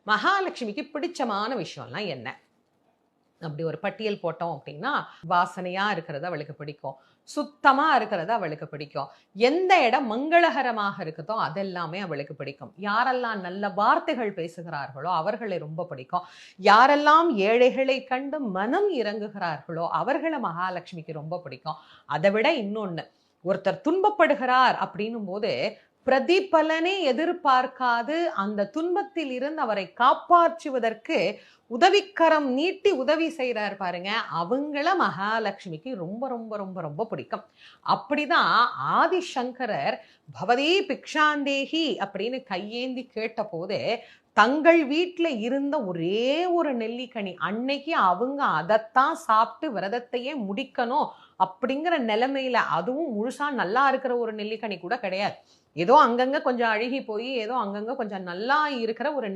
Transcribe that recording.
மகாலட்சுமிக்கு பிடிச்சமான விஷயம்லாம் என்ன? அப்படி ஒரு பட்டியல் போட்டோம் அப்படின்னா, வாசனையா இருக்கிறது அவளுக்கு பிடிக்கும். சுத்தமா இருக்கிறது அவளுக்கு பிடிக்கும். எந்த இடம் மங்களகரமாக இருக்குதோ அதெல்லாமே அவளுக்கு பிடிக்கும். யாரெல்லாம் நல்ல வார்த்தைகள் பேசுகிறார்களோ அவர்களை ரொம்ப பிடிக்கும். யாரெல்லாம் ஏழைகளை கண்டு மனம் இரங்குகிறார்களோ அவர்கள மகாலட்சுமிக்கு ரொம்ப பிடிக்கும். அதை விட இன்னொன்னு, ஒருத்தர் துன்பப்படுகிறார் அப்படின்னும் போது பிரதிபலனை எதிர்பார்க்காது அந்த துன்பத்தில் இருந்து அவரை காப்பாற்றுவதற்கு உதவிக்கரம் நீட்டி உதவி செய்யறாரு பாருங்க, அவங்கள மகாலட்சுமிக்கு ரொம்ப ரொம்ப ரொம்ப ரொம்ப பிடிக்கும். அப்படிதான் ஆதிசங்கரர் பவதி பிக்ஷாந்தேகி அப்படின்னு கையேந்தி கேட்ட போது தங்கள் வீட்டுல இருந்த ஒரே ஒரு நெல்லிக்கனி, அன்னைக்கு அவங்க அதைத்தான் சாப்பிட்டு விரதத்தையே முடிக்கணும் அப்படிங்கிற நிலைமையில, அதுவும் முழுசா நல்லா இருக்கிற ஒரு நெல்லிக்கனி கூட கிடையாது, ஏதோ அங்கங்க கொஞ்சம் அழுகி போய் ஏதோ அங்கங்க கொஞ்சம் நல்லா இருக்கிற ஒரு